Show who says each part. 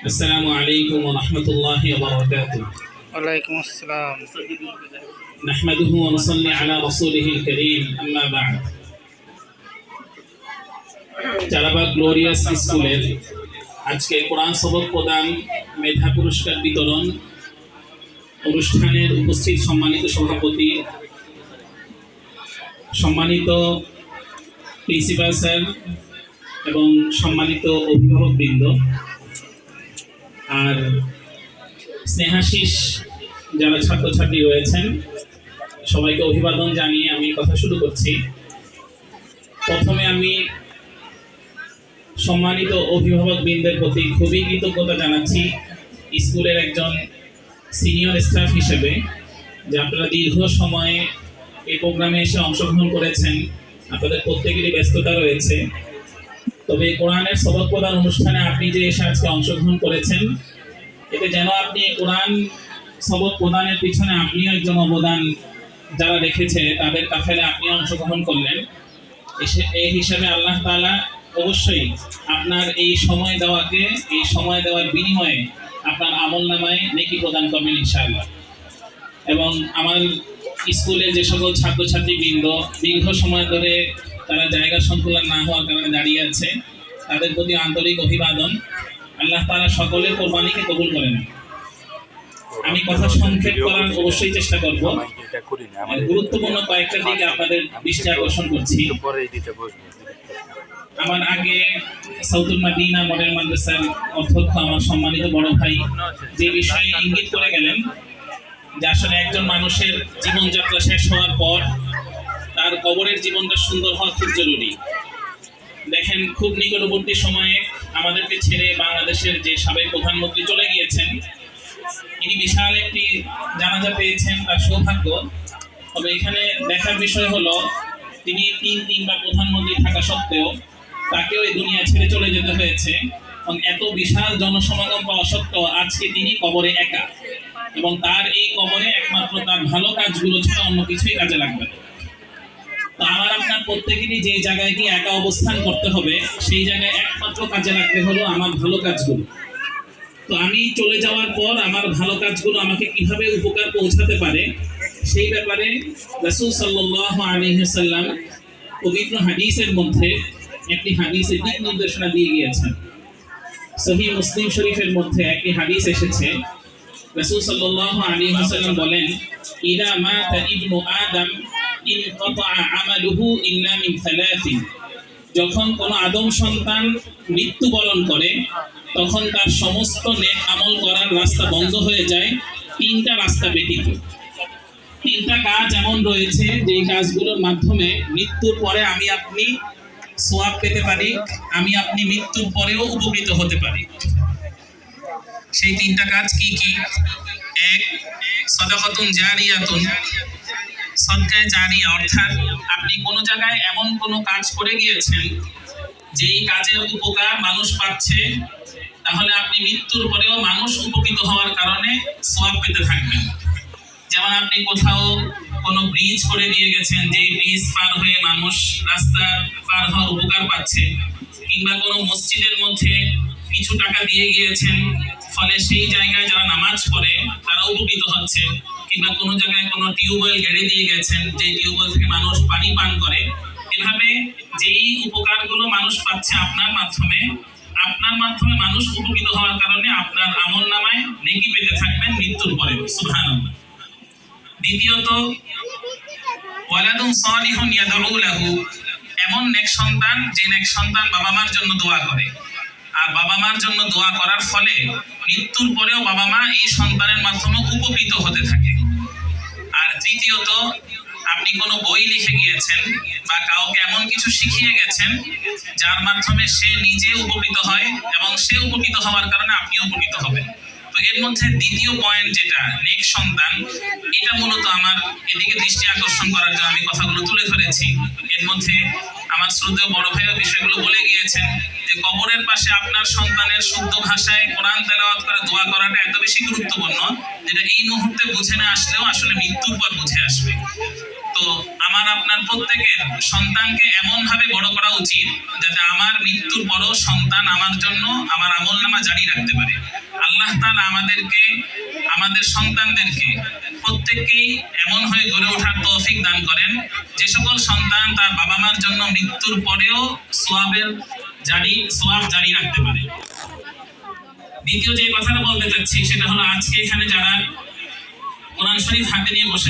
Speaker 1: السلام عليكم ورحمة الله وبركاته.
Speaker 2: ওয়ালাইকুম আসসালাম।
Speaker 1: نحمده ونصلي على رسوله الكريم أما بعد. চারাবাগ গ্লোরিয়াস স্কুলের আজকে কোরআন সবক প্রদান মেধা পুরস্কার বিতরণ অনুষ্ঠানের উপস্থিত সম্মানিত সভাপতি, সম্মানিত প্রিন্সিপাল স্যার এবং সম্মানিত অভিভাবকবৃন্দ আর স্নেহাশিস যারা ছাত্রছাত্রী রয়েছেন, সবাইকে অভিবাদন জানিয়ে আমি কথা শুরু করছি। প্রথমে আমি সম্মানিত অভিভাবকবৃন্দের প্রতি খুবই কৃতজ্ঞতা জানাচ্ছি স্কুলের একজন সিনিয়র স্টাফ হিসেবে, যে আপনারা দীর্ঘ সময়ে এই প্রোগ্রামে এসে অংশগ্রহণ করেছেন। আপনাদের প্রত্যেকেরই ব্যস্ততা রয়েছে, তবে কোরআনের সবক প্রদান অনুষ্ঠানে আপনি যে এসে আজকে অংশগ্রহণ করেছেন, এতে যেন আপনি কোরআন সবক প্রদানের পিছনে আপনিও একজন অবদান যারা রেখেছে তাদের কাফেলে আপনি অংশগ্রহণ করলেন। এই হিসাবে আল্লাহ তাআলা অবশ্যই আপনার এই সময় দেওয়ার বিনিময়ে আপনার আমলনামায় নেকি প্রদান করবেন ইনশাআল্লাহ। এবং আমার স্কুলের যে সকল ছাত্রছাত্রীবৃন্দ দীর্ঘ সময় ধরে তারা জায়গা সংকুলন না হওয়ার কারণে দাঁড়িয়ে আছে, তাদের প্রতি আন্তরিক অভিবাদন। আল্লাহ তাআলা সকলের কোরবানিকে কবুল করেন। আমি কথা সংক্ষেপ করার অবশ্যই চেষ্টা করব। গুরুত্বপূর্ণ কয়েকটা দিকে আপনাদের দৃষ্টি আকর্ষণ করছি। আমার আগে সাউথুল মাদিনা মডেল মাদ্রাসার অধ্যক্ষ আমার সম্মানিত বড় ভাই যে বিষয়ে ইঙ্গিত করে গেলেন, যে আসলে একজন মানুষের জীবনযাত্রা শেষ হওয়ার পর তার কবরের জীবনটা সুন্দর হওয়া খুব জরুরি। দেখেন, খুব নিকটবর্তী সময়ে আমাদেরকে ছেড়ে বাংলাদেশের যে সাবেক প্রধানমন্ত্রী চলে গিয়েছেন, তিনি বিশাল একটি জানাজা পেয়েছেন, তার সৌভাগ্য। তবে এখানে দেখার বিষয় হলো, তিনি তিনবার প্রধানমন্ত্রী থাকা সত্ত্বেও তাকেও এই দুনিয়া ছেড়ে চলে যেতে হয়েছে, এবং এত বিশাল জনসমাগম পাওয়া সত্ত্বেও আজকে তিনি কবরে একা, এবং তার এই কবরে একমাত্র তার ভালো কাজগুলো ছাড়া অন্য কিছুই কাজে লাগবে না। তো আমার আপনার প্রত্যেকেরই যে জায়গায় গিয়ে একা অবস্থান করতে হবে, সেই জায়গায় একমাত্র কাজে লাগবে হলো আমার ভালো কাজগুলো। তো আমি চলে যাওয়ার পর আমার ভালো কাজগুলো আমাকে কিভাবে উপকার পৌঁছাতে পারে, সেই ব্যাপারে রাসূল সাল্লাল্লাহু আলাইহি ওয়াসাল্লাম পবিত্র হাদিসের মধ্যে একটি হাদিসের দিক নির্দেশনা দিয়ে গিয়েছেন। সহিহ মুসলিম শরীফের মধ্যে একটি হাদিস এসেছে, রাসূল সাল্লাল্লাহু আলাইহি ওয়াসাল্লাম বলেন, ইদা মাতা ইবনু আদম ইনকাতা আমালুহু ইল্লা মিন সালাসিন। যখন কোন আদম সন্তান মৃত্যুবরণ করে, তখন তার সমস্ত নেক আমল করার রাস্তা বন্ধ হয়ে যায় তিনটা রাস্তা ব্যতীত। তিনটা কাজ এমন রয়েছে যে কাজগুলোর মাধ্যমে মৃত্যুর পরে আমি আপনি সওয়াব পেতে পারি, আমি আপনি মৃত্যুর পরেও উপকৃত হতে পারি। সেই তিনটা কাজ কি কি? এক, সাদাকাতুন জারিয়াতুন, সদকায়ে জারিয়া, অর্থাৎ আপনি কোনো জায়গায় এমন কোনো কাজ করে গিয়েছেন যেই কাজের উপকার মানুষ পাচ্ছে, তাহলে আপনি মৃত্যুর পরেও মানুষ উপকৃত হওয়ার কারণে সওয়াব পেতে থাকবেন। যেমন আপনি কোথাও কোনো ব্রিজ করে দিয়ে গেছেন, যেই ব্রিজ পার হয়ে মানুষ রাস্তা পার হওয়ার উপকার পাচ্ছে, কিংবা কোনো মসজিদের মধ্যে কিছু টাকা দিয়ে গিয়েছেন, ফলে সেই জায়গায় যারা নামাজ পড়ে তারা উপকৃত হচ্ছে, কিংবা কোনো জায়গায় কোনো টিউবওয়েল গেড়ে দিয়ে গেছেন, যে টিউবওয়েল থেকে মানুষ পানি পান করে। এভাবে যেই উপকারগুলো মানুষ পাচ্ছে আপনার মাধ্যমে মানুষ উপকৃত হওয়ার কারণে আপনার আমলনামায় নেকি পেতে থাকবেন মৃত্যুর পরে। সুবহানাল্লাহ। দ্বিতীয়ত, ওয়ালাদুন সালিহুন ইয়াদউ লাহু, এমন নেক সন্তান যে নেক সন্তান বাবা মার জন্য দোয়া করে, আর বাবা মার জন্য দোয়া করার ফলে মৃত্যুর পরেও বাবা মা এই সন্তানের মাধ্যমে উপকৃত হতে থাকে। আর তৃতীয়ত, আপনি কোনো বই লিখে গিয়েছেন বা কাউকে এমন কিছু শিখিয়ে গেছেন যার মাধ্যমে সে নিজে উপকৃত হয়, এবং সে উপকৃত হওয়ার কারণে আপনি উপকৃত হবেন। তো এর মধ্যে দ্বিতীয় পয়েন্ট যেটা নেক সন্তান, এটা মূলত আমার এদিকে দৃষ্টি আকর্ষণ করার জন্য আমি কথাগুলো তুলে ধরেছি। এর মধ্যে আমার শ্রদ্ধেয় বড় ভাইও বিষয়গুলো বলে গিয়েছেন, যে কবরের পাশে আপনার সন্তানের শুদ্ধ ভাষায় কোরআন তেলাওয়াত করে দোয়া করাটা এত বেশি গুরুত্বপূর্ণ, যেটা এই মুহূর্তে বুঝে না আসলেও আসলে মৃত্যুর পর বুঝে আসবে। তো আমার আপনার প্রত্যেকের সন্তানকে এমন ভাবে বড় করা উচিত যাতে আমার মৃত্যুর পরও সন্তান আমার জন্য আমার আমলনামা জারি রাখতে পারে। আল্লাহ তাআলা আমাদেরকে, আমাদের সন্তানদেরকে প্রত্যেককেই এমন হয়ে গড়ে ওঠার তৌফিক দান করেন যে সকল সন্তান তার বাবা মার জন্য মৃত্যুর পরেও সওয়াব জারি রাখতে পারে। দ্বিতীয় যে কথাটা বলতে চাচ্ছি সেটা হলো, আজকে এখানে যারা কোরআন শরীফ হাতে নিয়ে বসে